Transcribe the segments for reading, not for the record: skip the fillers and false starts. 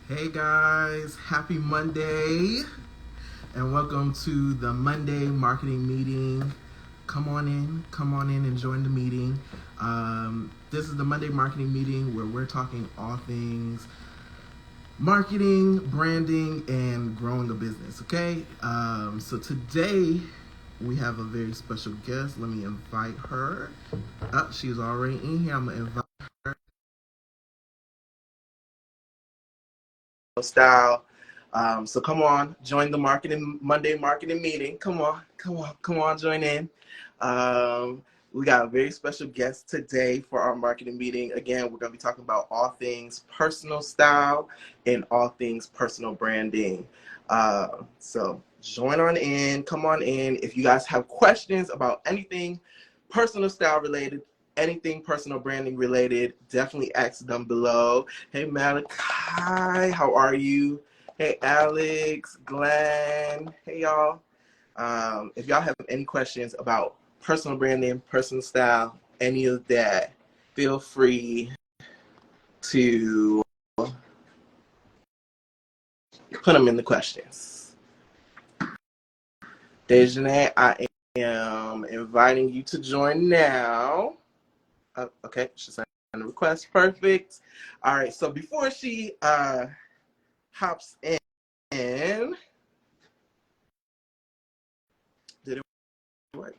Hey guys, happy Monday and welcome to the Monday marketing meeting. Come on in and join the meeting. This is the Monday marketing meeting where we're talking all things marketing, branding, and growing a business, okay? So today we have a very special guest. Let me invite her. Oh, she's already in here. I'm going to invite style. So come on, join the marketing Monday marketing meeting. Come on, join in. We got a very special guest today for our marketing meeting. Again, we're going to be talking about all things personal style and all things personal branding. So join on in, come on in. If you guys have questions about anything personal style related, anything personal branding related, definitely ask them below. Hey Malachi, how are you? Hey Alex, Glenn, hey y'all. If y'all have any questions about personal branding, personal style, any of that, feel free to put them in the questions. Dejanay, I am inviting you to join now. Okay, she sent a request. Perfect. All right, so before she hops in, did it work?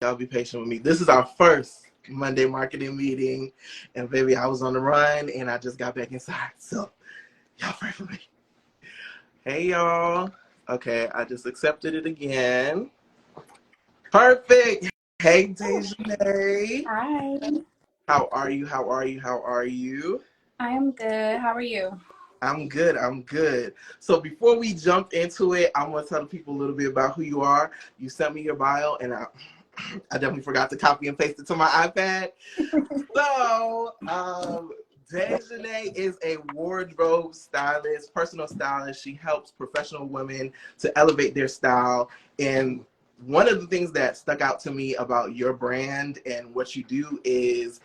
Y'all be patient with me. This is our first Monday marketing meeting, and baby, I was on the run, and I just got back inside, so y'all pray for me. Hey, y'all. Okay, I just accepted it again. Perfect. Hey, Dejanay. Hi, How are you? How are you? How are you? I am good. How are you? I'm good. I'm good. So before we jump into it, I want to tell people a little bit about who you are. You sent me your bio, and I definitely forgot to copy and paste it to my iPad. So, Dejanay is a wardrobe stylist, personal stylist. She helps professional women to elevate their style. And one of the things that stuck out to me about your brand and what you do is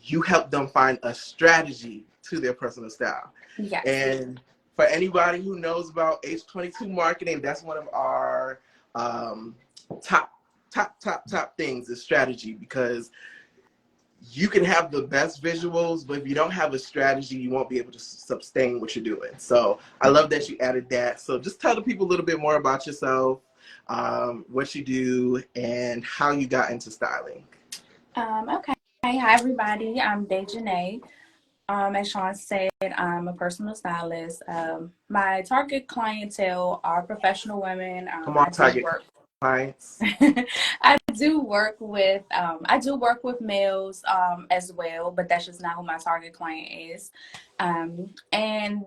you help them find a strategy to their personal style. Yes. And for anybody who knows about H22 Marketing, that's one of our top things is strategy, because you can have the best visuals, but if you don't have a strategy, you won't be able to sustain what you're doing. So I love that you added that. So just tell the people a little bit more about yourself, what you do, and how you got into styling. Okay. Hi, everybody. I'm Dejanay. As Sean said, I'm a personal stylist. My target clientele are professional women. Come on, target clients. I do work with males as well, but that's just not who my target client is. And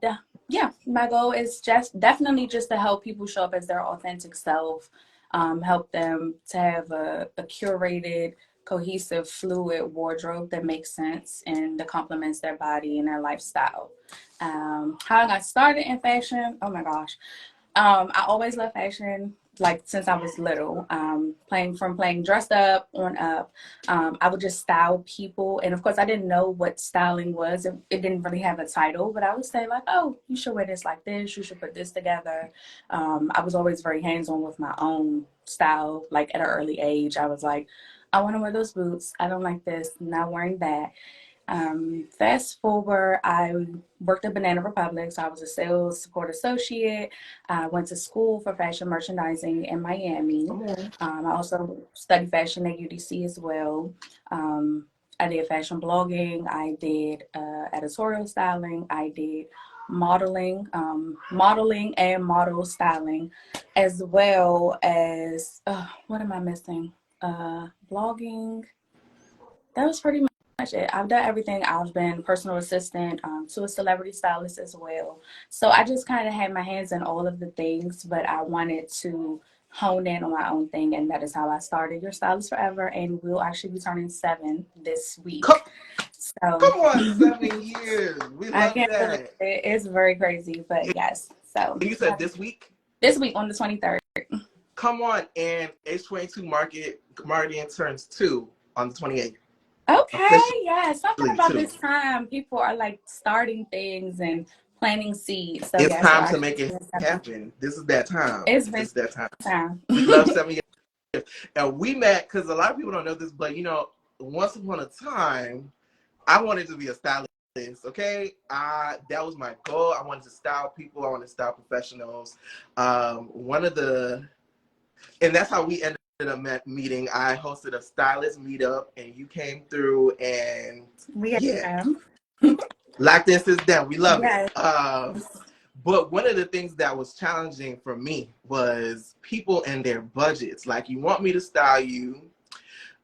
yeah, my goal is just definitely just to help people show up as their authentic self, help them to have a curated, cohesive, fluid wardrobe that makes sense and that complements their body and their lifestyle. How I got started in fashion, oh my gosh. I always loved fashion, like since I was little. Playing dressed up on up. I would just style people, and of course, I didn't know what styling was. It didn't really have a title, but I would say like, "Oh, you should wear this like this. You should put this together." I was always very hands-on with my own style. Like at an early age, I was like, "I want to wear those boots. I don't like this. Not wearing that." Fast forward, I worked at Banana Republic, so I was a sales support associate. I went to school for fashion merchandising in Miami. I also studied fashion at UDC as well. I did fashion blogging. I did editorial styling. I did modeling and model styling, as well as what am I missing? Blogging. That was pretty much it. I've done everything. I've been personal assistant to a celebrity stylist as well. So I just kind of had my hands in all of the things, but I wanted to hone in on my own thing, and that is how I started Your Stylist Forever, and we'll actually be turning 7 this Come, week. So come on, 7 years. We I love can't believe that. it. It's very crazy, but yes. So And you said this week? this week on the 23rd. Come on, and H22 Marketing turns 2 on the 28th. Okay, officially yeah. Something about too. this time, people are like starting things and planting seeds. So It's yes, you're time to make actually it doing something. happen. This is that time. It's This been is that time. time. We love 7 years. And we met because a lot of people don't know this, but once upon a time, I wanted to be a stylist. Okay, that was my goal. I wanted to style people. I wanted to style professionals. One of the, and that's how we ended up meeting. I hosted a stylist meetup, and you came through, and We yeah, are. like this is them. We love it. Yes. But one of the things that was challenging for me was people and their budgets. Like, you want me to style you,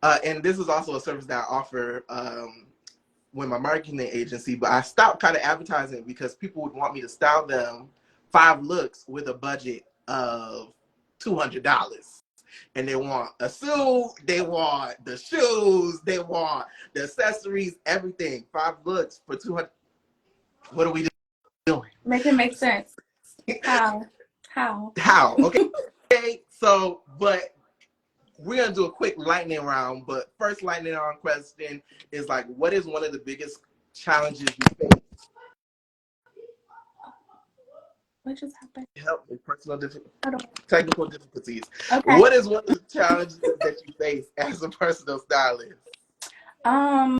and this is also a service that I offer with my marketing agency, but I stopped kind of advertising because people would want me to style them 5 looks with a budget of $200. And they want a suit, they want the shoes, they want the accessories, everything. 5 looks for 200. What are we doing? Make it make sense. How? How? How? Okay. So, but we're gonna do a quick lightning round. But first lightning round question is like, what is one of the biggest challenges you face? What just happened? Help with Hold technical difficulties. on. Okay. What is one of the challenges that you face as a personal stylist? Um,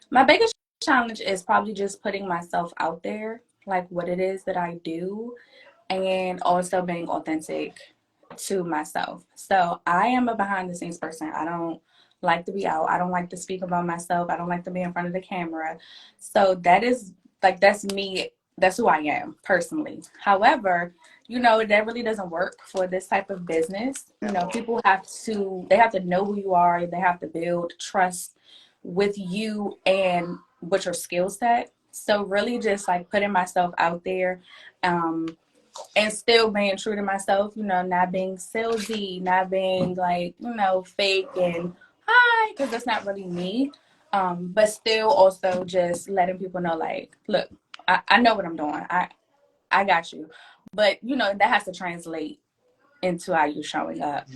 my biggest challenge is probably just putting myself out there, like what it is that I do, and also being authentic to myself. So I am a behind the scenes person. I don't like to be out. I don't like to speak about myself. I don't like to be in front of the camera. So that is like, that's me. That's who I am personally. However, that really doesn't work for this type of business. People they have to know who you are. They have to build trust with you and with your skill set. So really just like putting myself out there, and still being true to myself, not being salesy, not being like, fake and hi, because that's not really me. But still also just letting people know, like, look, I know what I'm doing. I got you. But, that has to translate into how you're showing up.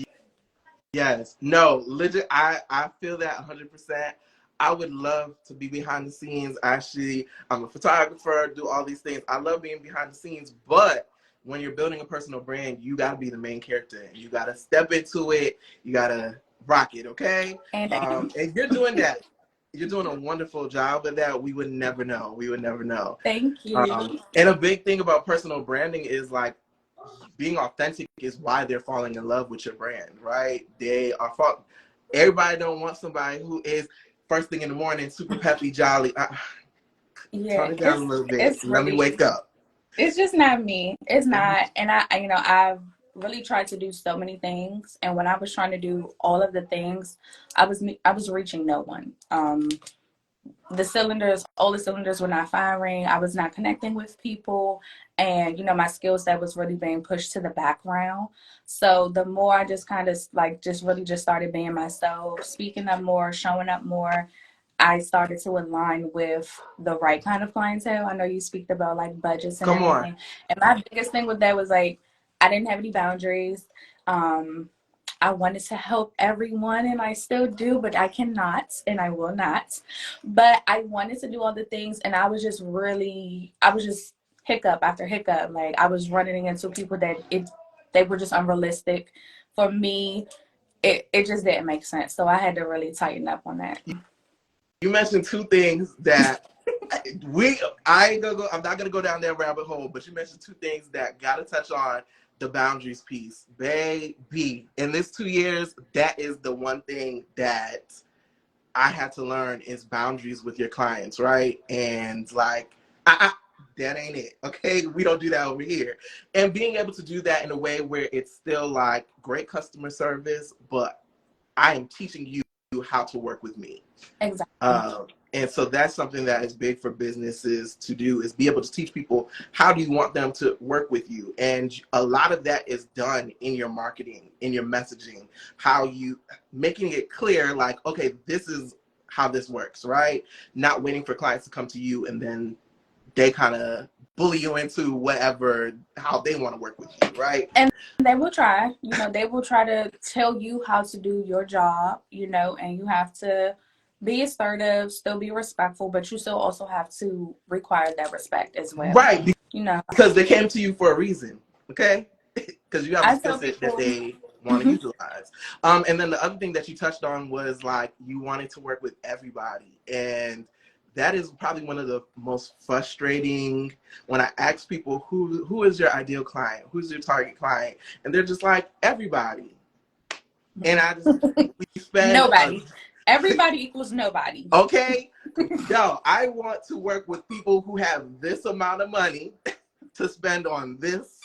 Yes. No, legit. I feel that 100%. I would love to be behind the scenes. Actually, I'm a photographer, do all these things. I love being behind the scenes, but when you're building a personal brand, you got to be the main character. You got to step into it. You got to rock it, okay? And And you're doing that. You're doing a wonderful job of that. We would never know. We would never know. thank you. And a big thing about personal branding is like, being authentic is why they're falling in love with your brand, right? Everybody don't want somebody who is first thing in the morning, super peppy, jolly. Yeah, Tone it down a little bit. it's Let me really, wake up. it's just not me. It's not. And I've really tried to do so many things. And when I was trying to do all of the things, I was reaching no one. All the cylinders were not firing. I was not connecting with people. And, my skill set was really being pushed to the background. So the more I just kind of like, just really just started being myself, speaking up more, showing up more, I started to align with the right kind of clientele. I know you speak about like budgets and Come on. everything. And my biggest thing with that was like, I didn't have any boundaries. I wanted to help everyone, and I still do, but I cannot and I will not. But I wanted to do all the things, and I was just hiccup after hiccup. Like, I was running into people that they were just unrealistic. For me, it just didn't make sense. So I had to really tighten up on that. You mentioned 2 things that I ain't gonna go. I'm not gonna go down that rabbit hole. But you mentioned 2 things that gotta touch on the boundaries piece, baby. In this 2 years, that is the one thing that I had to learn is boundaries with your clients, right? And like, that ain't it. Okay, we don't do that over here. And being able to do that in a way where it's still like great customer service, but I am teaching you how to work with me. Exactly. And so that's something that is big for businesses to do is be able to teach people how do you want them to work with you. And a lot of that is done in your marketing, in your messaging, how you making it clear like, okay, this is how this works, right? Not waiting for clients to come to you and then they kind of bully you into whatever, how they want to work with you, right? And they will try, they will try to tell you how to do your job, and you have to be assertive, still be respectful, but you still also have to require that respect as well. Right, because they came to you for a reason, okay? Because you have a I skill tell set that people, they want to utilize. And then the other thing that you touched on was like you wanted to work with everybody. And that is probably one of the most frustrating when I ask people who is your ideal client, who's your target client, and they're just like everybody. And we spend nobody. Everybody equals nobody. okay. Yo, I want to work with people who have this amount of money to spend on this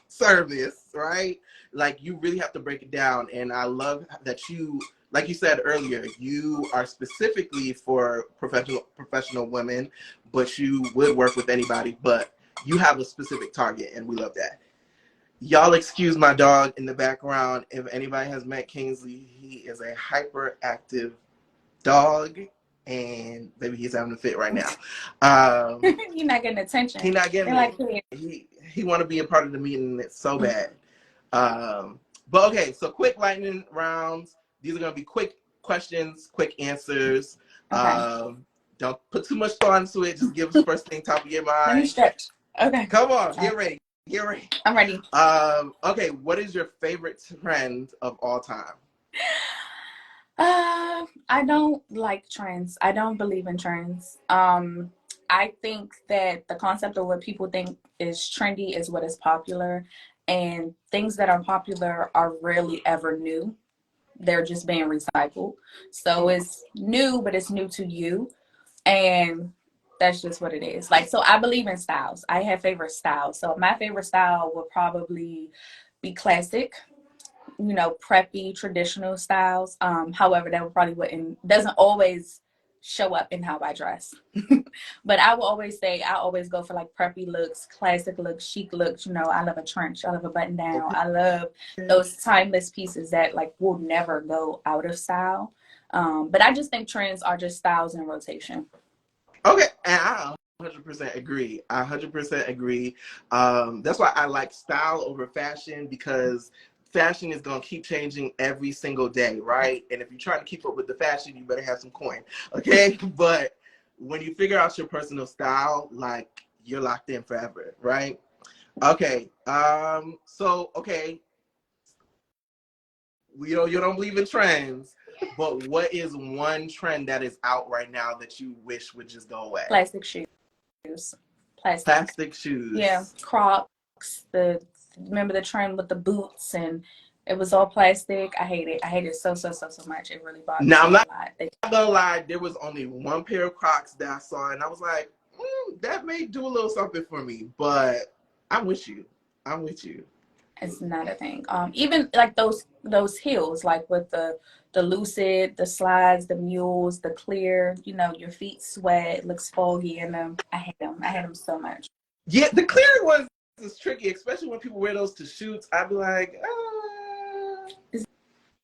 service, right? Like you really have to break it down. And I love that you, like you said earlier, you are specifically for professional women, but you would work with anybody, but you have a specific target, and we love that. Y'all excuse my dog in the background. If anybody has met Kingsley, he is a hyperactive dog, and maybe he's having a fit right now. You're not getting attention. He's not getting They're it. like, He want to be a part of the meeting so bad. But okay, so quick lightning rounds. These are gonna be quick questions, quick answers. okay. Don't put too much thought into it. Just give us first thing top of your Let me mind. stretch. Okay. Come on, get ready. Get ready. I'm ready. Okay, what is your favorite trend of all time? I don't like trends. I don't believe in trends. I think that the concept of what people think is trendy is what is popular, and things that are popular are rarely ever new. They're just being recycled. So it's new, but it's new to you, and that's just what it is. Like, so I believe in styles. I have favorite styles. So my favorite style would probably be classic, preppy, traditional styles. However, that would probably doesn't always show up in how I dress. But I will always say I always go for like preppy looks, classic looks, chic looks. I love a trench. I love a button down. I love those timeless pieces that like will never go out of style. But I just think trends are just styles in rotation. Okay, and I 100% agree. I 100% agree. That's why I like style over fashion, because fashion is going to keep changing every single day, right? And if you're trying to keep up with the fashion, you better have some coin, okay? But when you figure out your personal style, like you're locked in forever, right? Okay. Okay, you don't believe in trends, but what is one trend that is out right now that you wish would just go away? Plastic shoes. Plastic shoes. Yeah, Crocs. Remember the trend with the boots, and it was all plastic. I hate it. I hate it so much. It really bothers Now, I'm me not a lot. gonna lie, there was only one pair of Crocs that I saw, and I was like, that may do a little something for me, but I'm with you. I'm with you. It's not a thing. Even like those heels, like with the Lucid, the slides, the mules, the clear. Your feet sweat, looks foggy in them. I hate them. I hate them so much. Yeah, the clear ones is tricky, especially when people wear those to shoots. I'd be like, It's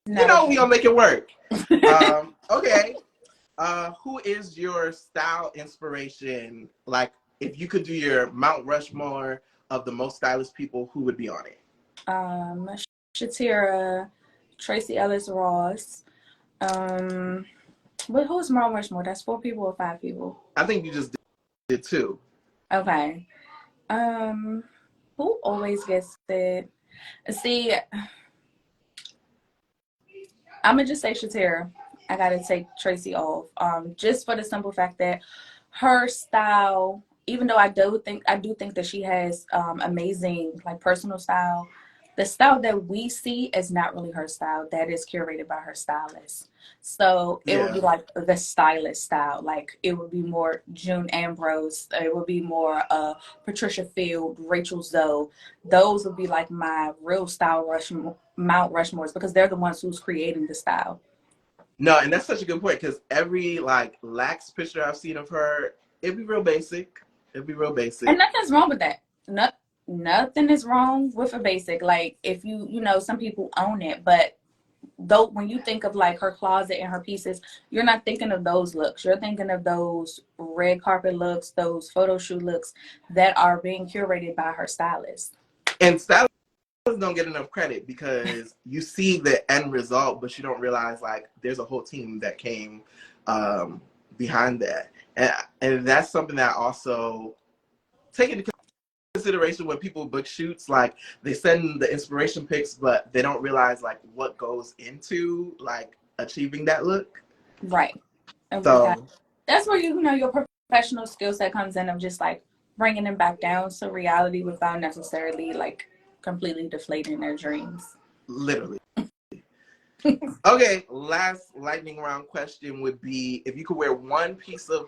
we not a gonna make it work. thing. Okay. Who is your style inspiration? Like, if you could do your Mount Rushmore of the most stylish people, who would be on it? um, Shatira, Tracy Ellis Ross. But who's Mount Rushmore? That's 4 people or 5 people? I think you just did two. Okay. Um, who always gets it? See, I'm gonna just say Shatira. I gotta take Tracy off. Just for the simple fact that her style, even though I do think that she has amazing like personal style, the style that we see is not really her style. That is curated by her stylist. So it would be Yeah. like the stylist style. Like it would be more June Ambrose. It would be more Patricia Field, Rachel Zoe. Those would be like my real style Mount Rushmores, because they're the ones who's creating the style. No, and that's such a good point, because every like lax picture I've seen of her, it'd be real basic. It'd be real And basic. nothing's wrong with that. Nothing is wrong with a basic. Like if some people own it, but though when you think of like her closet and her pieces, you're not thinking of those looks. You're thinking of those red carpet looks, those photo shoot looks that are being curated by her stylist. And stylists don't get enough credit because you see the end result, but you don't realize like there's a whole team that came behind that, and that's something that also take into consideration when people book shoots. Like they send the inspiration pics, but they don't realize like what goes into like achieving that look. Right. Okay. So That's where you know your professional skill set comes in of just like bringing them back down to reality without necessarily like completely deflating their dreams. literally. Okay, last lightning round question would be if you could wear one piece of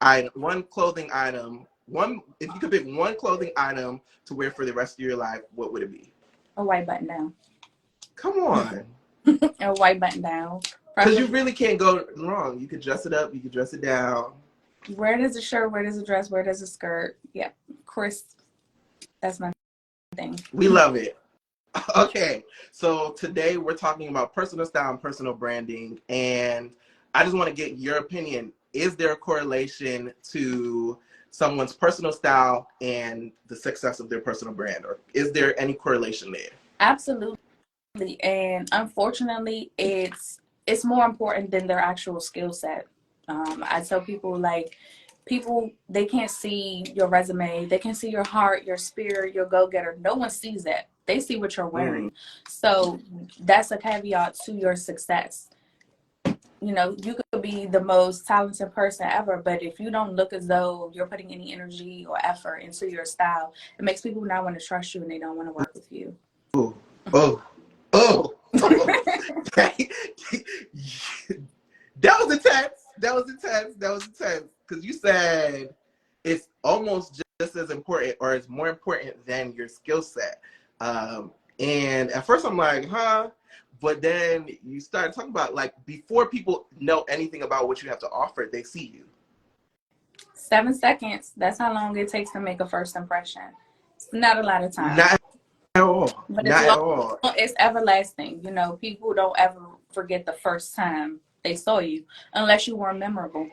item, one clothing item, one if you could pick one clothing item to wear for the rest of your life, what would it be? A white button down. Come on. A white button down. Because you really can't go wrong. You could dress it up, you could dress it down. Where does a shirt, where does a dress, where does a skirt? Yeah, crisp. That's my thing. We love it. Okay, so today we're talking about personal style and personal branding, and I just want to get your opinion. Is there a correlation to someone's personal style and the success of their personal brand, or is there any correlation there? Absolutely. And unfortunately, it's more important than their actual skill set. I tell people like people they can't see your resume, they can see your heart, your spirit, your go-getter. No one sees that. They see what you're wearing. So that's a caveat to your success. You know, you could be the most talented person ever, but if you don't look as though you're putting any energy or effort into your style, it makes people not want to trust you and they don't want to work with you. Oh, oh, oh, oh. That was intense. That was intense. That was intense. Because you said it's almost just as important or it's more important than your skill set. And at first I'm like, huh? But then you started talking about like before people know anything about what you have to offer, they see you. 7 seconds. That's how long it takes to make a first impression. It's not a lot of time, Not at all. but it's Not at long. all. It's everlasting. You know, people don't ever forget the first time they saw you, unless you were memorable.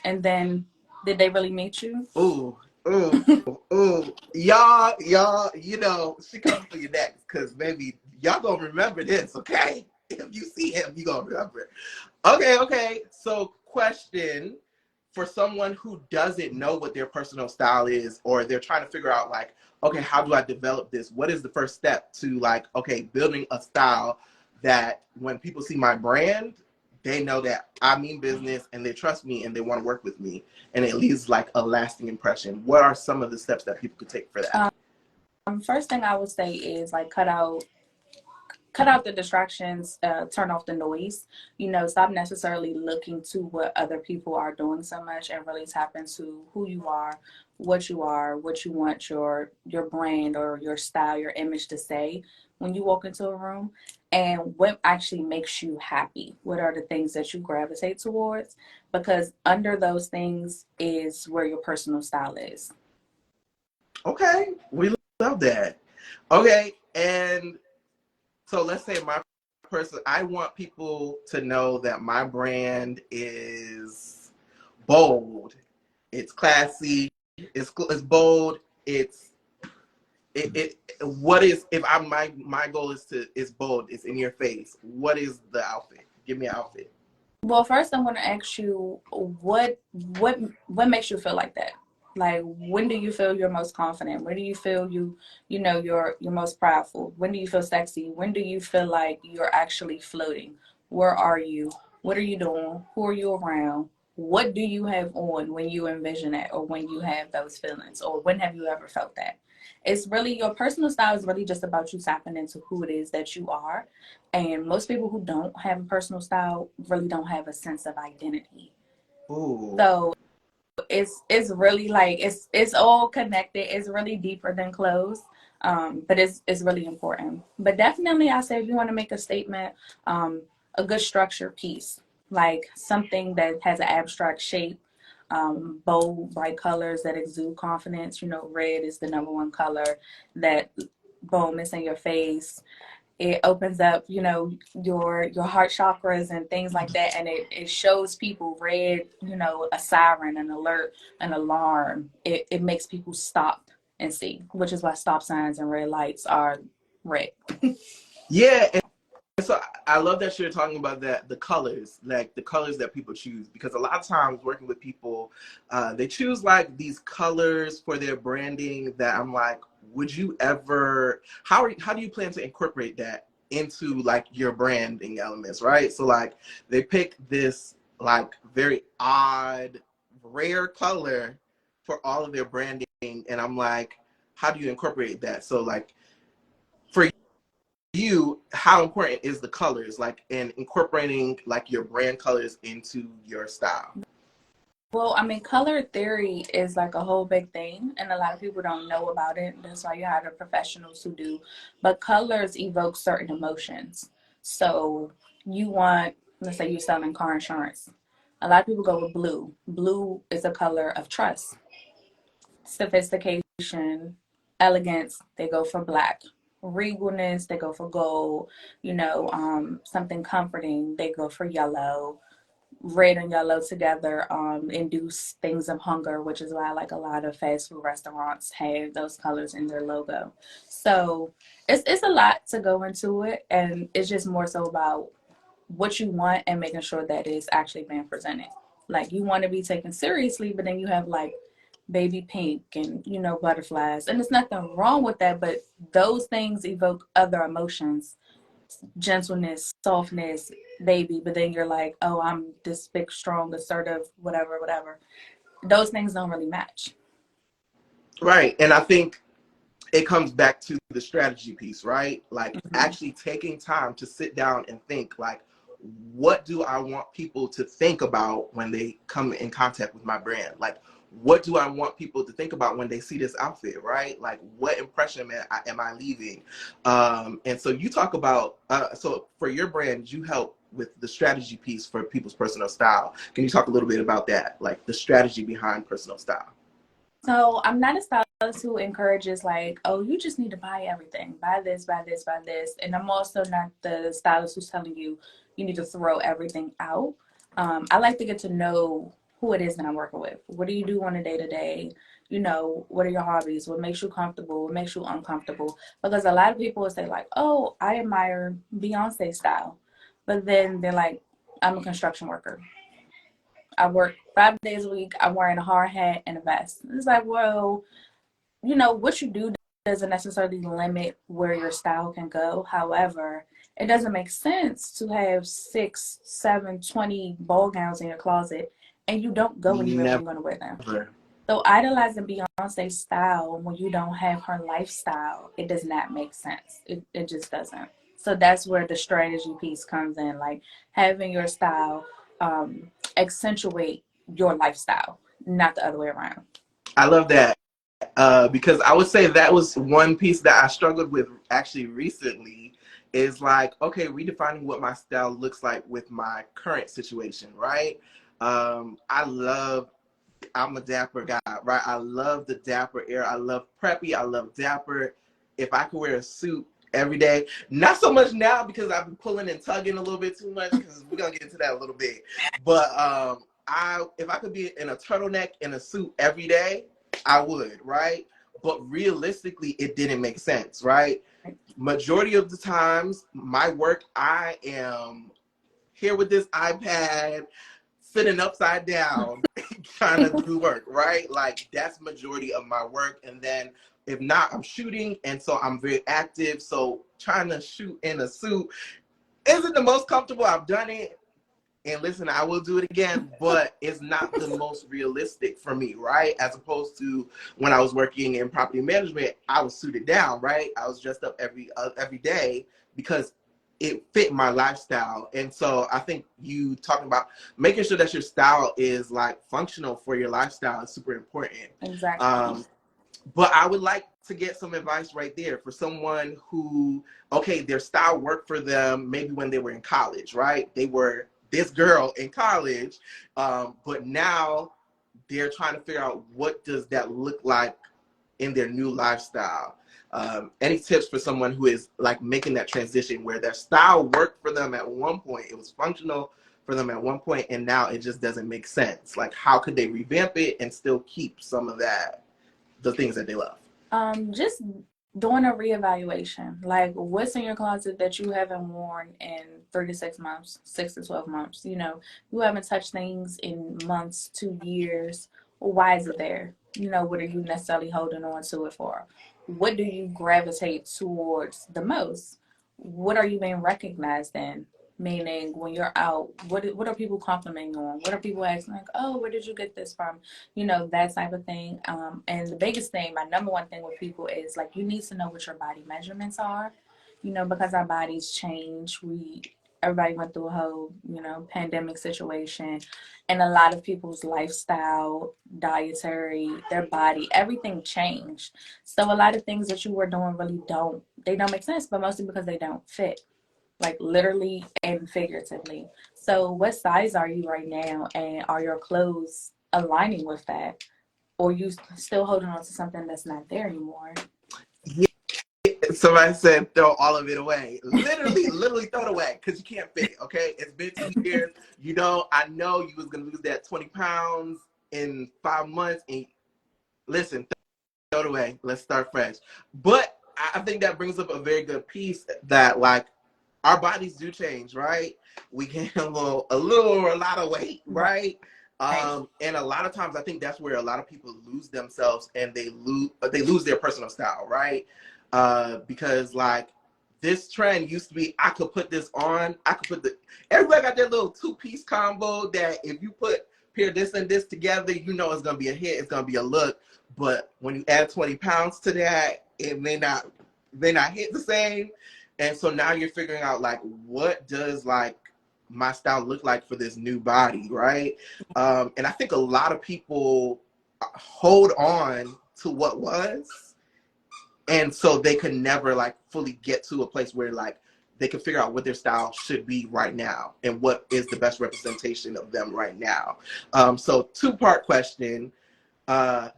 And then, did they really meet you? Ooh, ooh, ooh. Y'all, you know, she coming for you next because maybe y'all gonna remember this, okay? If you see him, you gonna remember. Okay. So, question for someone who doesn't know what their personal style is, or they're trying to figure out, like, okay, how do I develop this? What is the first step to, like, okay, building a style that when people see my brand, they know that I mean business and they trust me and they want to work with me and it leaves like a lasting impression. What are some of the steps that people could take for that? First thing I would say is like cut out the distractions, turn off the noise. You know, stop necessarily looking to what other people are doing so much and really tap into who you are, what you want your brand or your style, your image to say when you walk into a room, and what actually makes you happy. What are the things that you gravitate towards? Because under those things is where your personal style is. Okay, we love that. Okay, and so let's say my person, I want people to know that my brand is bold, it's classy, it's bold, it what is if I'm my goal is bold, it's in your face. What is the outfit? Give me an outfit. Well, first I'm going to ask you what makes you feel like that? Like when do you feel you're most confident? When do you feel you know you're most prideful? When do you feel sexy? When do you feel like you're actually floating? Where are you? What are you doing? Who are you around? What do you have on when you envision it or when you have those feelings or when have you ever felt that? It's really your personal style is really just about you tapping into who it is that you are. And most people who don't have a personal style really don't have a sense of identity. Ooh. So it's really like it's all connected. It's really deeper than clothes. But it's really important. But definitely I say if you want to make a statement, a good structured piece, like something that has an abstract shape, bold, bright colors that exude confidence. You know, red is the number one color that boom, it's in your face. It opens up, you know, your heart chakras and things like that, and it shows people red, you know, a siren, an alert, an alarm. It makes people stop and see, which is why stop signs and red lights are red. Yeah, and so I love that you're talking about that, the colors, like the colors that people choose, because a lot of times working with people, they choose like these colors for their branding that I'm like, would you ever, how do you plan to incorporate that into like your branding elements, right? So like they pick this like very odd, rare color for all of their branding, and I'm like, how do you incorporate that? So like for you, how important is the colors, like in incorporating like your brand colors into your style? Well, I mean, color theory is like a whole big thing, and a lot of people don't know about it. That's why you have the professionals who do. But colors evoke certain emotions. So you want, let's say you're selling car insurance. A lot of people go with blue. Blue is a color of trust, sophistication, elegance. They go for black. Regalness, they go for gold. You know, something comforting, they go for yellow. Red and yellow together induce things of hunger, which is why like a lot of fast food restaurants have those colors in their logo. So it's a lot to go into it, and it's just more so about what you want and making sure that it's actually being presented. Like you want to be taken seriously, but then you have like baby pink and you know butterflies, and there's nothing wrong with that, but those things evoke other emotions, gentleness, softness, baby, but then you're like, oh, I'm this big, strong, assertive, whatever, whatever. Those things don't really match. Right, and I think it comes back to the strategy piece, right? Like Mm-hmm. actually taking time to sit down and think like, what do I want people to think about when they come in contact with my brand? Like, what do I want people to think about when they see this outfit, right? Like, what impression am I leaving? And so you talk about, so for your brand, you help with the strategy piece for people's personal style. Can you talk a little bit about that? Like the strategy behind personal style? So I'm not a stylist who encourages like, oh, you just need to buy everything, buy this, buy this, buy this. And I'm also not the stylist who's telling you you need to throw everything out. I like to get to know who it is that I'm working with. What do you do on a day to day? You know, what are your hobbies? What makes you comfortable? What makes you uncomfortable? Because a lot of people will say like, oh, I admire Beyonce style, but then they're like, I'm a construction worker. I work 5 days a week. I'm wearing a hard hat and a vest. It's like, well, you know, what you do doesn't necessarily limit where your style can go. However, it doesn't make sense to have 6, 7, 20 ball gowns in your closet and you don't go anywhere when Never. you're going to wear them. So idolizing Beyonce's style when you don't have her lifestyle, it does not make sense. It just doesn't. So that's where the strategy piece comes in, like having your style accentuate your lifestyle, not the other way around. I love that. Because I would say that was one piece that I struggled with actually recently is like, okay, redefining what my style looks like with my current situation, right? I love, I'm a dapper guy, right? I love the dapper era. I love preppy. I love dapper. If I could wear a suit every day, not so much now because I've been pulling and tugging a little bit too much because we're going to get into that a little bit. But if I could be in a turtleneck and a suit every day, I would, right? But realistically, it didn't make sense, right? Majority of the times, my work, I am here with this iPad, sitting upside down, trying to do work, right? Like that's majority of my work. And then if not, I'm shooting, and so I'm very active. So trying to shoot in a suit isn't the most comfortable. I've done it, and listen, I will do it again, but it's not the most realistic for me, right? As opposed to when I was working in property management, I was suited down, right? I was dressed up every day because it fit my lifestyle. And so I think you talking about making sure that your style is like functional for your lifestyle is super important. Exactly. Um, but I would like to get some advice right there for someone who, okay, their style worked for them maybe when they were in college, right? They were this girl in college, but now they're trying to figure out what does that look like in their new lifestyle. Any tips for someone who is like making that transition where their style worked for them at one point, it was functional for them at one point, and now it just doesn't make sense? Like, how could they revamp it and still keep some of that, the things that they love? Just doing a reevaluation. Like, what's in your closet that you haven't worn in 3 to 6 months, 6 to 12 months? You haven't touched things in months, 2 years. Well, why is it there? What are you necessarily holding on to it for? What do you gravitate towards the most? What are you being recognized in? Meaning, when you're out, what are people complimenting you on? What are people asking, like, oh, where did you get this from? That type of thing. And the biggest thing, my number one thing with people is, like, you need to know what your body measurements are, because our bodies change. Everybody went through a whole, pandemic situation, and a lot of people's lifestyle, dietary, their body, everything changed. So a lot of things that you were doing really don't make sense, but mostly because they don't fit, like literally and figuratively. So what size are you right now, and are your clothes aligning with that, or you still holding on to something that's not there anymore? Somebody said throw all of it away. Literally throw it away because you can't fit it. Okay, it's been 2 years. I know you was gonna lose that 20 pounds in 5 months. And listen, throw it away. Let's start fresh. But I think that brings up a very good piece that, like, our bodies do change, right? We gain a lot of weight, right? Right. And a lot of times I think that's where a lot of people lose themselves, and they lose their personal style, right? Because, like, this trend used to be, I could put this on, everybody got their little two-piece combo that if you pair this and this together, it's gonna be a hit, it's gonna be a look. But when you add 20 pounds to that, it may not hit the same. And so now you're figuring out, like, what does, like, my style look like for this new body, right? And I think a lot of people hold on to what was, and so they could never, like, fully get to a place where, like, they can figure out what their style should be right now and what is the best representation of them right now. So two-part question. I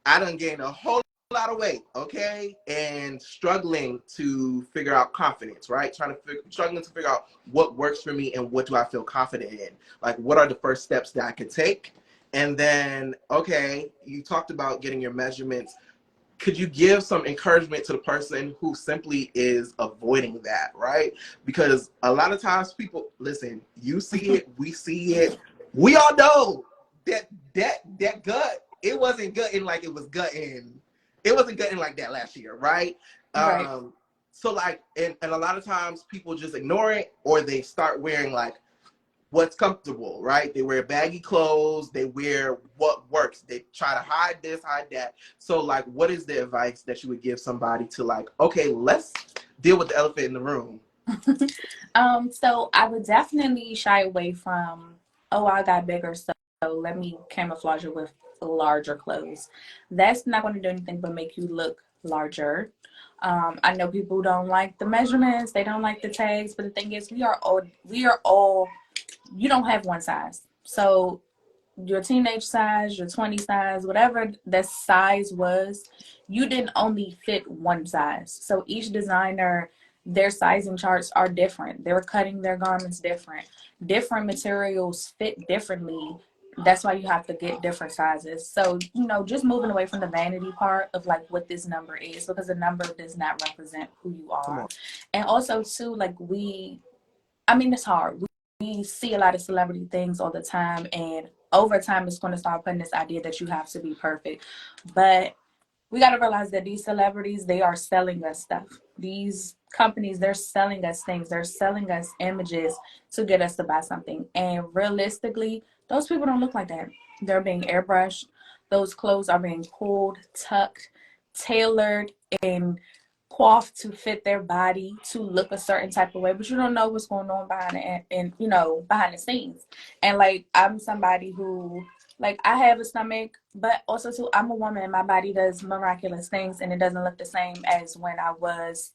done gained a whole lot of weight, okay, and struggling to figure out confidence, right? Struggling to figure out what works for me and what do I feel confident in. Like, what are the first steps that I could take? And then, okay, you talked about getting your measurements. Could you give some encouragement to the person who simply is avoiding that, right? Because a lot of times people, listen, you see it, we see it, we all know that gut, it wasn't gutting like it was gutting. It wasn't gutting like that last year, right? Right. So, like, and a lot of times people just ignore it, or they start wearing, like, what's comfortable, right? They wear baggy clothes, they wear what works, they try to hide this, hide that. So, like, what is the advice that you would give somebody to, like, okay, let's deal with the elephant in the room? So I would definitely shy away from, oh, I got bigger, so let me camouflage it with larger clothes. That's not going to do anything but make you look larger. I know people don't like the measurements, they don't like the tags, but the thing is, we are all, you don't have one size. So your teenage size, your 20 size, whatever the size was, you didn't only fit one size. So each designer, their sizing charts are different. They're cutting their garments different. Different materials fit differently. That's why you have to get different sizes. So, just moving away from the vanity part of, like, what this number is, because the number does not represent who you Come are. on. And also, too, like, I mean, it's hard. We see a lot of celebrity things all the time, and over time, it's going to start putting this idea that you have to be perfect. But we got to realize that these celebrities, they are selling us stuff. These companies, they're selling us things. They're selling us images to get us to buy something. And realistically, those people don't look like that. They're being airbrushed. Those clothes are being pulled, tucked, tailored, and coiffed to fit their body to look a certain type of way, but you don't know what's going on behind it, and behind the scenes. And, like, I'm somebody who, like, I have a stomach, but also too, I'm a woman. My body does miraculous things, and it doesn't look the same as when I was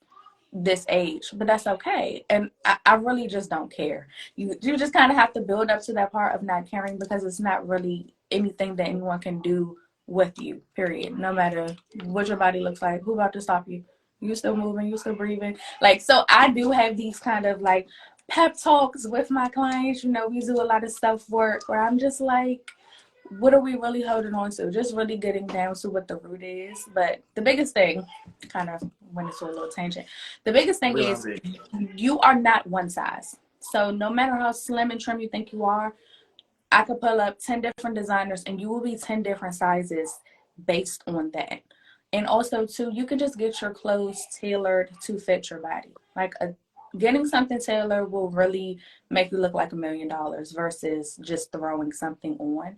this age, but that's okay. And I really just don't care. You just kind of have to build up to that part of not caring, because it's not really anything that anyone can do with you, period. No matter what your body looks like, who about to stop you? You still moving, you still breathing. Like, so I do have these kind of like pep talks with my clients. You know, we do a lot of self work where I'm just like, what are we really holding on to? Just really getting down to what the root is. But the biggest thing, kind of went into a little tangent. The biggest thing We is love it. you are not one size. So no matter how slim and trim you think you are, I could pull up 10 different designers and you will be 10 different sizes based on that. And also, too, you can just get your clothes tailored to fit your body. Getting something tailored will really make you look like $1,000,000 versus just throwing something on.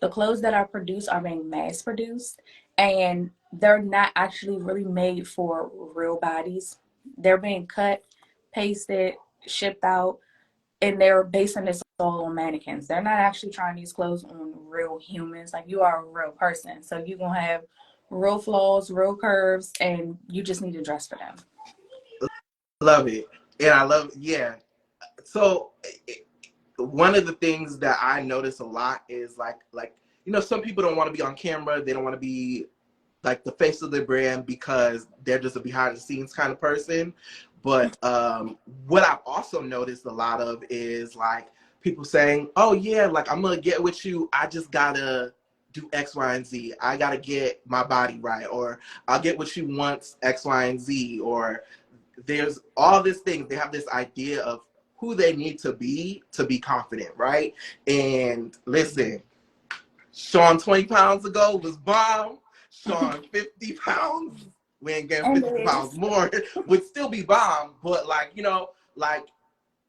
The clothes that are produced are being mass produced and they're not actually really made for real bodies. They're being cut, pasted, shipped out, and they're basing this all on mannequins. They're not actually trying these clothes on real humans. Like, you are a real person, so you're gonna have real flaws, real curves, and you just need to dress for them. Love it. And I love, yeah. So one of the things that I notice a lot is some people don't want to be on camera. They don't want to be like the face of their brand because they're just a behind the scenes kind of person. But what I've also noticed a lot of is like people saying, oh yeah, like I'm gonna get with you, I just gotta do X, Y, and Z. I gotta get my body right, or I'll get with you once X, Y, and Z. Or there's all these things. They have this idea of who they need to be confident, right? And listen, Sean 20 pounds ago was bomb. Sean 50 pounds, we ain't getting And 50 it pounds is. more, would still be bomb. But like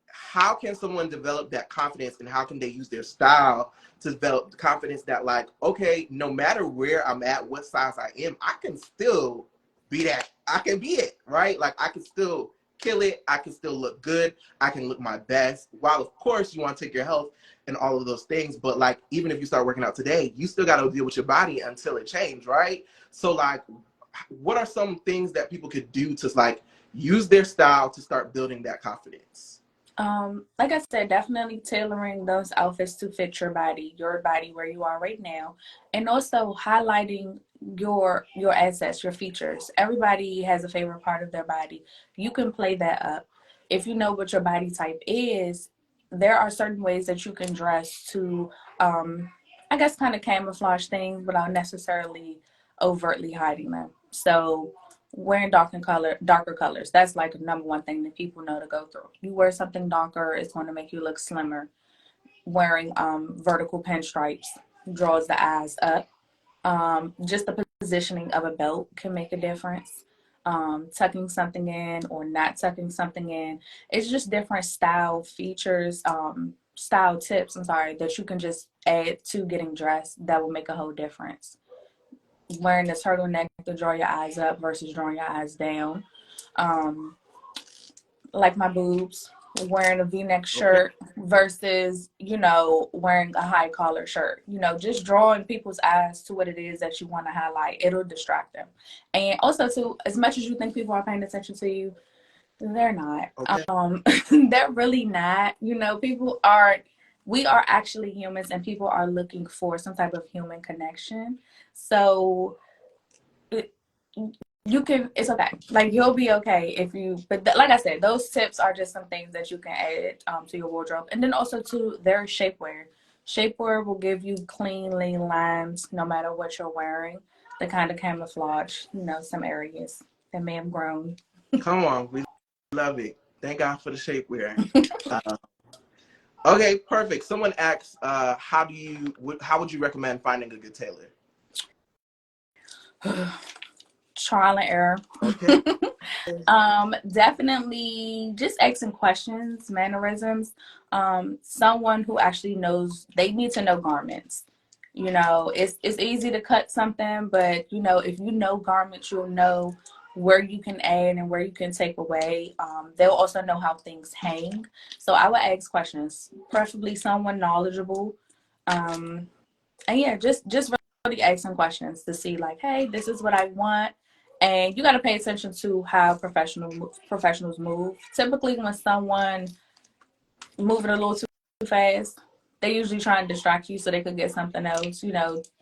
how can someone develop that confidence, and how can they use their style to develop the confidence that like, okay, no matter where I'm at, what size I am, I can still be that. I can be it, right? Like I can still kill it. I can still look good. I can look my best. While of course you want to take your health and all of those things, but like even if you start working out today, you still got to deal with your body until it changes, right? So like, what are some things that people could do to like use their style to start building that confidence? Like I said, definitely tailoring those outfits to fit your body where you are right now, and also highlighting your assets, your features. Everybody has a favorite part of their body. You can play that up. If you know what your body type is, there are certain ways that you can dress to, I guess, kind of camouflage things without necessarily overtly hiding them. So wearing darker colors, that's like the number one thing that people know to go through. You wear something darker, it's going to make you look slimmer. Wearing vertical pinstripes draws the eyes up. Just the positioning of a belt can make a difference. Tucking something in or not tucking something in, it's just different style features, style tips, I'm sorry, that you can just add to getting dressed that will make a whole difference. Wearing a turtleneck to draw your eyes up versus drawing your eyes down. Um, like my boobs, wearing a V-neck Okay. shirt versus, wearing a high collar shirt. Just drawing people's eyes to what it is that you want to highlight. It'll distract them. And also, too, as much as you think people are paying attention to you, they're not. Okay. They're really not. We are actually humans, and people are looking for some type of human connection. So you can, it's okay, like you'll be okay if you, but like I said, those tips are just some things that you can add to your wardrobe. And then also to their shapewear will give you clean lean lines no matter what you're wearing, the kind of camouflage some areas that may have grown. Come on, we love it. Thank God for the shapewear. Uh, okay, perfect. Someone asks, how would you recommend finding a good tailor? Trial and error. Okay. Definitely just asking questions, mannerisms. Someone who actually knows, they need to know garments. It's easy to cut something, but if you know garments, you'll know where you can add and where you can take away. They'll also know how things hang. So I would ask questions, preferably someone knowledgeable. And yeah, just really asking questions to see like, hey, this is what I want. And you got to pay attention to how professionals move. Typically, when someone moving a little too fast, they usually try and distract you so they could get something else.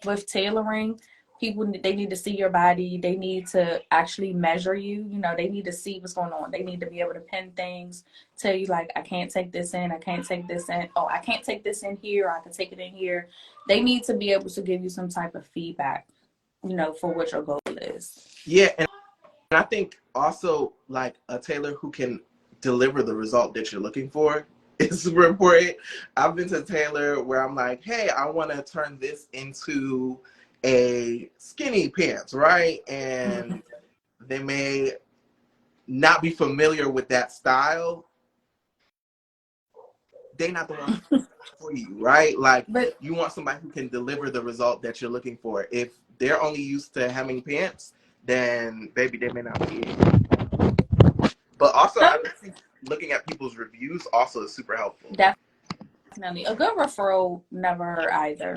With tailoring, People, they need to see your body. They need to actually measure you. You know, they need to see what's going on. They need to be able to pin things, tell you like, I can't take this in, I can't take this in. Oh, I can't take this in here, I can take it in here. They need to be able to give you some type of feedback, you know, for what your goal is. Yeah, and I think also like a tailor who can deliver the result that you're looking for is super important. I've been to a tailor where I'm like, hey, I want to turn this into a skinny pants, right? And they may not be familiar with that style. They're not the one for you, right? Like But you want somebody who can deliver the result that you're looking for. If they're only used to hemming pants, then baby, they may not be it. But also, I think looking at people's reviews also is super helpful. definitely a good referral never hurt either.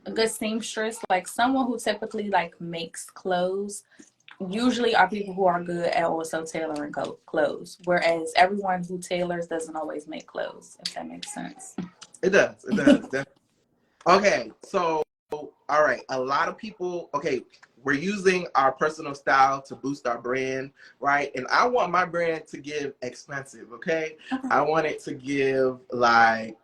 A good seamstress, like someone who typically like makes clothes, usually are people who are good at also tailoring clothes. Whereas everyone who tailors doesn't always make clothes, if that makes sense. It does. It does. Okay, so all right, a lot of people. Okay, we're using our personal style to boost our brand, right? And I want my brand to give expensive. Okay, I want it to give like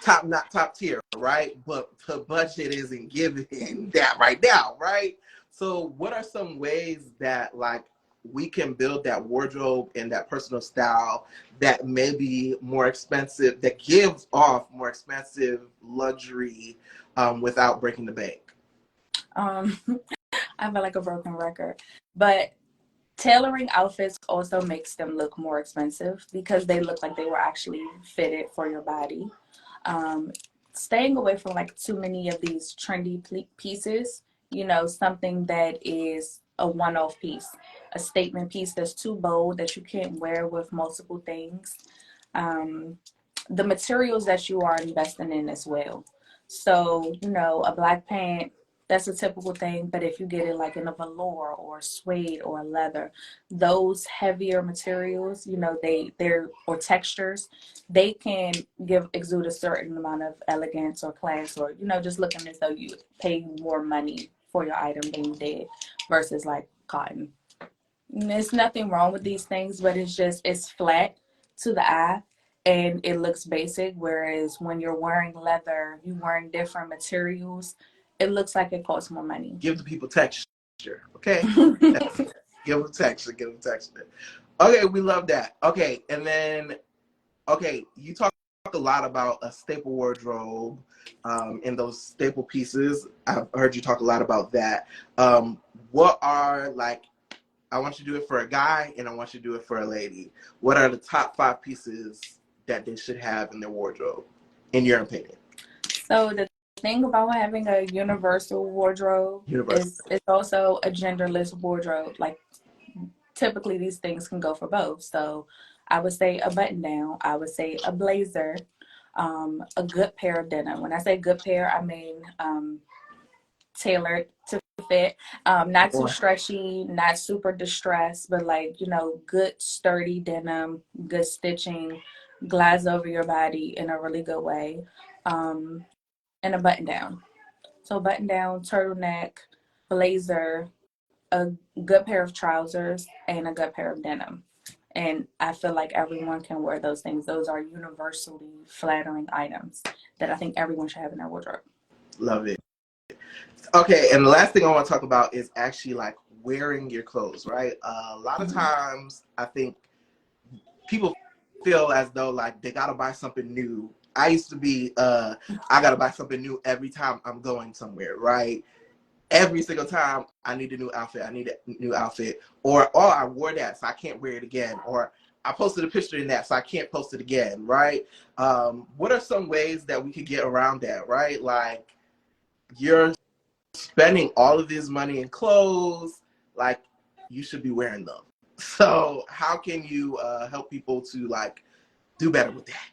top, not top tier, right? But the budget isn't giving that right now, right? So what are some ways that like we can build that wardrobe and that personal style that may be more expensive, that gives off more expensive luxury without breaking the bank? Um, I feel like a broken record, but tailoring outfits also makes them look more expensive because they look like they were actually fitted for your body. Um, Staying away from like too many of these trendy pieces, you know, something that is a one-off piece, a statement piece that's too bold that you can't wear with multiple things. Um, the materials that you are investing in as well. So, you know, a black pant, that's a typical thing, but if you get it like in a velour or suede or leather, those heavier materials, you know, they're or textures, they can exude a certain amount of elegance or class, or, you know, just looking as though you pay more money for your item than you did versus like cotton. There's nothing wrong with these things, but it's flat to the eye and it looks basic. Whereas when you're wearing leather, you're wearing different materials, it looks like it costs more money. Give the people texture, okay? Give them texture, give them texture. Okay, we love that. Okay, and then okay, you talk a lot about a staple wardrobe and those staple pieces. I've heard you talk a lot about that. What are like, I want you to do it for a guy and I want you to do it for a lady. What are the top 5 pieces that they should have in their wardrobe, in your opinion? So the thing about having a universal wardrobe Universal. is it's also a genderless wardrobe. Like typically these things can go for both. So I would say a button down, I would say a blazer, a good pair of denim. When I say good pair, I mean tailored to fit, not too stretchy, not super distressed, but like, you know, good sturdy denim, good stitching, glides over your body in a really good way, and a button down. So button down, turtleneck, blazer, a good pair of trousers, and a good pair of denim. And I feel like everyone can wear those things. Those are universally flattering items that I think everyone should have in their wardrobe. Love it. Okay, and the last thing I want to talk about is actually like wearing your clothes, right? A lot of times I think people feel as though like they gotta buy something new. I used to be I gotta buy something new every time I'm going somewhere, right? Every single time I need a new outfit, I need a new outfit. Or oh, I wore that so I can't wear it again. Or I posted a picture in that so I can't post it again, right? What are some ways that we could get around that, right? Like you're spending all of this money in clothes, like you should be wearing them. So how can you help people to like do better with that?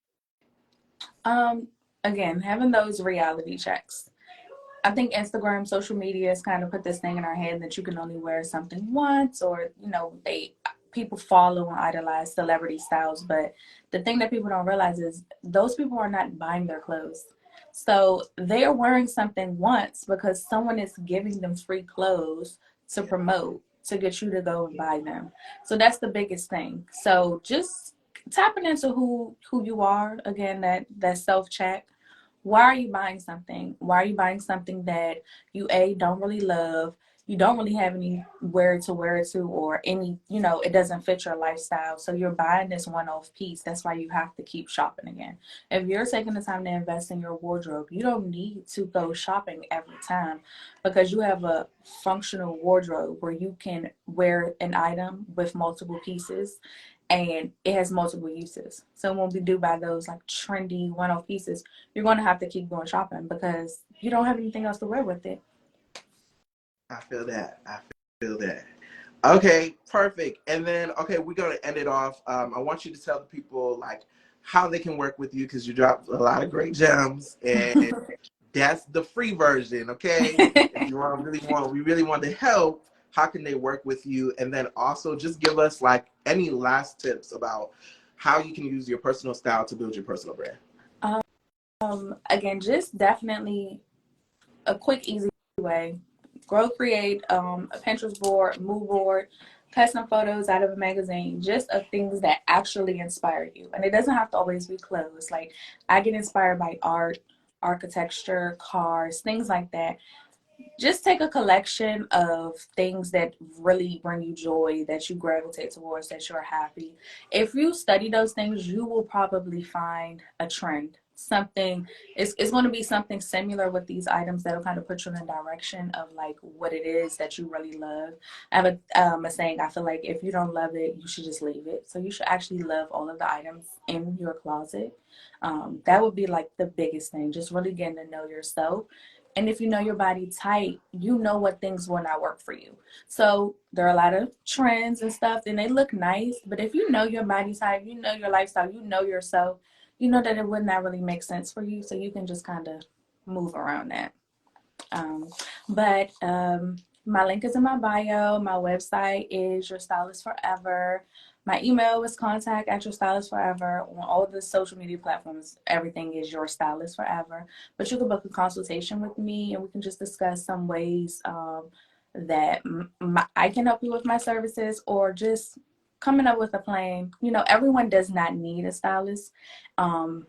Um, Again, having those reality checks. I think Instagram, social media has kind of put this thing in our head that you can only wear something once, or you know, people follow and idolize celebrity styles. But the thing that people don't realize is those people are not buying their clothes. So they're wearing something once because someone is giving them free clothes to promote, to get you to go and buy them. So that's the biggest thing. So just tapping into who you are, again, that self check. Why are you buying something? Why are you buying something that you don't really love, you don't really have anywhere to wear it to, or any, it doesn't fit your lifestyle, so you're buying this one-off piece. That's why you have to keep shopping again. If you're taking the time to invest in your wardrobe, you don't need to go shopping every time, because you have a functional wardrobe where you can wear an item with multiple pieces, and it has multiple uses. So when we do buy those like trendy one-off pieces, you're going to have to keep going shopping because you don't have anything else to wear with it. I feel that. I feel that. Okay, perfect. And then, okay, we're going to end it off. I want you to tell the people like how they can work with you, because you dropped a lot of great gems, and that's the free version. Okay, if you we really want to help. How can they work with you? And then also just give us like any last tips about how you can use your personal style to build your personal brand. Again, just definitely a quick, easy way. Create a Pinterest board, mood board, custom photos out of a magazine, just of things that actually inspire you. And it doesn't have to always be clothes. Like, I get inspired by art, architecture, cars, things like that. Just take a collection of things that really bring you joy, that you gravitate towards, that you're happy. If you study those things, you will probably find a trend. Something it's going to be something similar with these items that'll kind of put you in the direction of like what it is that you really love. I have a saying, I feel like if you don't love it, you should just leave it. So you should actually love all of the items in your closet. That would be like the biggest thing, just really getting to know yourself. And if you know your body type, you know what things will not work for you. So there are a lot of trends and stuff, and they look nice. But if you know your body type, you know your lifestyle, you know yourself, you know that it would not really make sense for you. So you can just kind of move around that. Um, but my link is in my bio. My website is Your Stylist Forever. My email is contact at Your Stylist Forever. On all the social media platforms, everything is Your Stylist Forever. But you can book a consultation with me, and we can just discuss some ways that I can help you with my services, or just coming up with a plan. Everyone does not need a stylist. And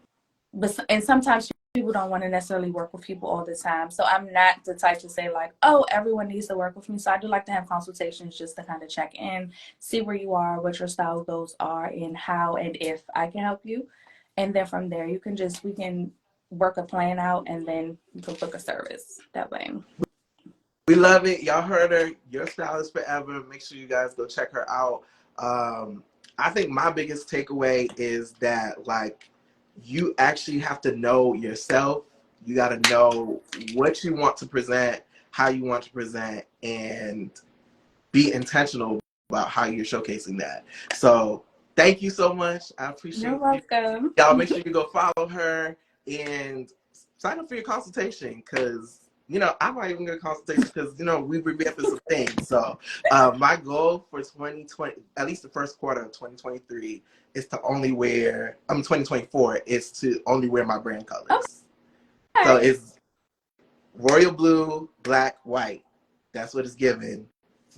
sometimes people don't want to necessarily work with people all the time. So I'm not the type to say like, oh, everyone needs to work with me. So I do like to have consultations just to kind of check in, see where you are, what your style goals are, and how and if I can help you. And then from there, we can work a plan out, and then you can book a service that way. We love it. Y'all heard her. Your Stylist Forever. Make sure you guys go check her out. I think my biggest takeaway is that like you actually have to know yourself. You got to know what you want to present, how you want to present, and be intentional about how you're showcasing that. So thank you so much. I You're appreciate you. welcome. Y'all make sure you go follow her and sign up for your consultation, because I might even get a consultation, because we revamping some things. So my goal for 2020, at least the first quarter of 2023, is to only wear. 2024 is to only wear my brand colors. Okay. So it's royal blue, black, white. That's what it's given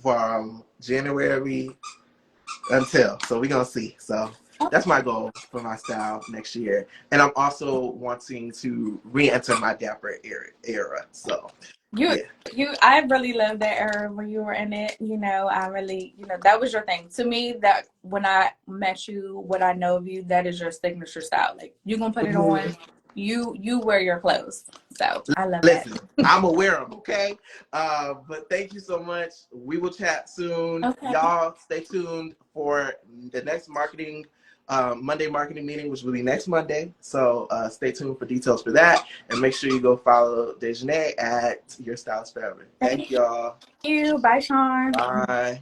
from January until. So we're gonna see. So that's my goal for my style next year. And I'm also wanting to re-enter my dapper era. So You, yeah. I really love that era when you were in it. I really, that was your thing. To me, that when I met you, what I know of you, that is your signature style. Like, you're gonna put it on. You wear your clothes. So I love that. Listen, I'm aware of them, okay? But thank you so much. We will chat soon. Okay. Y'all stay tuned for the next Monday marketing meeting, which will be next Monday. So stay tuned for details for that. And make sure you go follow Dejanay at Your Stylist Forever. Thank y'all. Thank you. Bye, Sean. Bye.